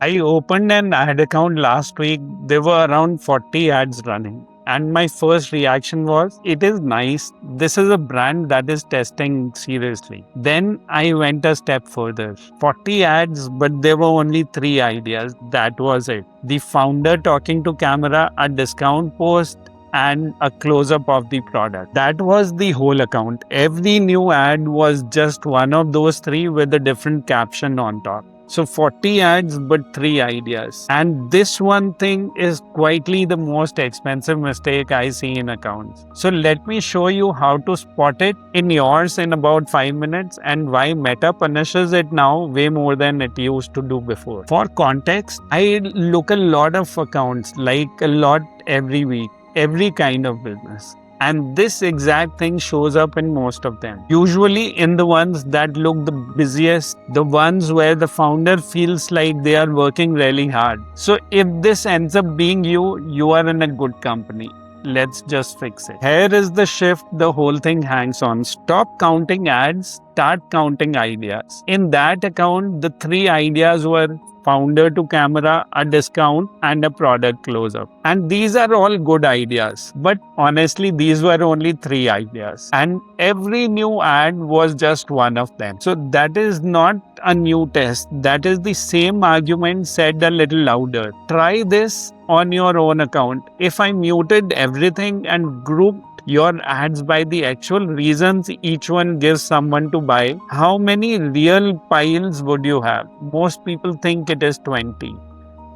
I opened an ad account last week. There were around 40 ads running. And my first reaction was, it is nice. This is a brand that is testing seriously. Then I went a step further. 40 ads, but there were only 3 ideas. That was it. The founder talking to camera, a discount post, and a close-up of the product. That was the whole account. Every new ad was just one of those 3 with a different caption on top. So 40 ads, but 3 ideas. And this one thing is quietly the most expensive mistake I see in accounts. So let me show you how to spot it in yours in about 5 minutes and why Meta punishes it now way more than it used to do before. For context, I look a lot of accounts, like a lot every week, every kind of business. And this exact thing shows up in most of them. Usually in the ones that look the busiest, the ones where the founder feels like they are working really hard. So if this ends up being you, you are in a good company. Let's just fix it. Here is the shift the whole thing hangs on. Stop counting ads, start counting ideas. In that account, the 3 ideas were founder to camera, a discount, and a product close-up. And these are all good ideas. But honestly, these were only 3 ideas. And every new ad was just one of them. So that is not a new test. That is the same argument said a little louder. Try this on your own account. If I muted everything and grouped your ads by the actual reasons each one gives someone to buy, how many real piles would you have? Most people think it is 20.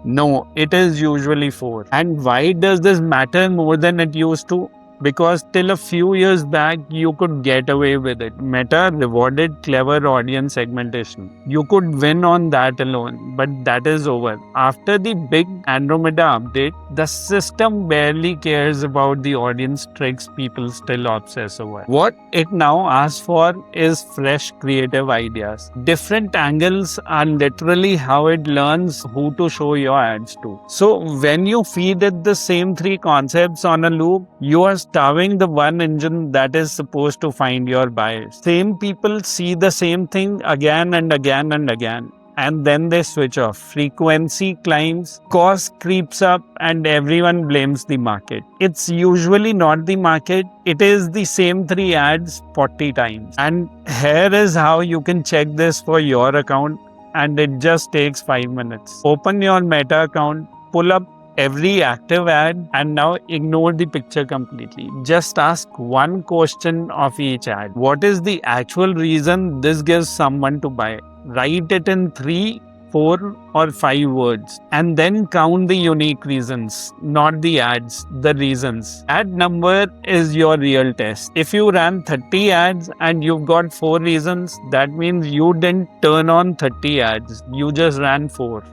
No, it is usually 4. And why does this matter more than it used to? Because till a few years back, you could get away with it. Meta rewarded clever audience segmentation. You could win on that alone, but that is over. After the big Andromeda update, the system barely cares about the audience tricks people still obsess over. What it now asks for is fresh creative ideas. Different angles are literally how it learns who to show your ads to. So when you feed it the same 3 concepts on a loop, you are starving the one engine that is supposed to find your buyers. Same people see the same thing again and again and again, and then they switch off. Frequency climbs, cost creeps up, and everyone blames the market. It's usually not the market, it is the same 3 ads 40 times. And here is how you can check this for your account, and it just takes 5 minutes. Open your Meta account, pull up every active ad, and now ignore the picture completely. Just ask one question of each ad. What is the actual reason this gives someone to buy? Write it in 3, 4, or 5 words, and then count the unique reasons, not the ads, the reasons. Ad number is your real test. If you ran 30 ads and you've got 4 reasons, that means you didn't turn on 30 ads. You just ran 4.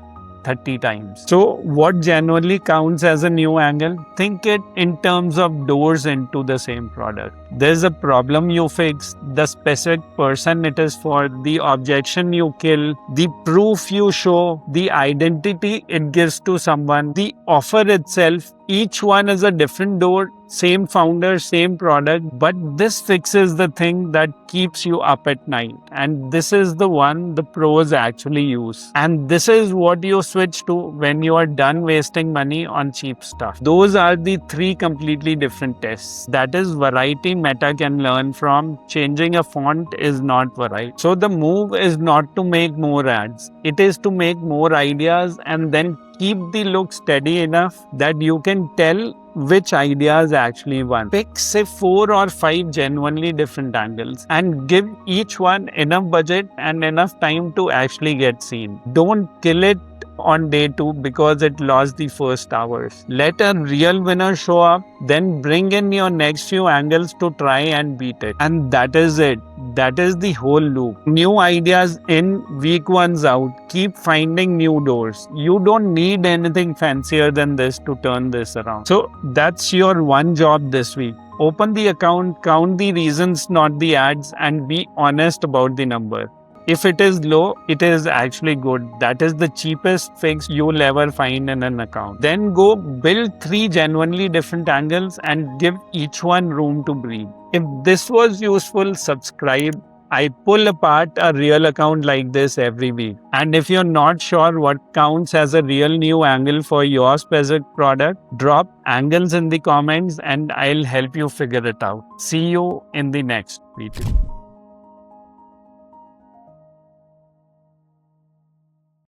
30 times. So what genuinely counts as a new angle? Think it in terms of doors into the same product. There's a problem you fix, the specific person it is for, the objection you kill, the proof you show, the identity it gives to someone, the offer itself. Each one is a different door, same founder, same product, but this fixes the thing that keeps you up at night. And this is the one the pros actually use. And this is what you switch to when you are done wasting money on cheap stuff. Those are the 3 completely different tests. That is variety Meta can learn from. Changing a font is not variety. So the move is not to make more ads. It is to make more ideas and then keep the look steady enough that you can tell which ideas actually won. Pick say 4 or 5 genuinely different angles and give each one enough budget and enough time to actually get seen. Don't kill it on day 2 because it lost the first hours. Let a real winner show up, then bring in your next few angles to try and beat it. And that is it. That is the whole loop. New ideas in, weak ones out. Keep finding new doors. You don't need anything fancier than this to turn this around. So that's your one job this week. Open the account, count the reasons, not the ads, and be honest about the number. If it is low, it is actually good. That is the cheapest fix you'll ever find in an account. Then go build 3 genuinely different angles and give each one room to breathe. If this was useful, subscribe, I pull apart a real account like this every week. And if you're not sure what counts as a real new angle for your specific product, drop angles in the comments and I'll help you figure it out. See you in the next video.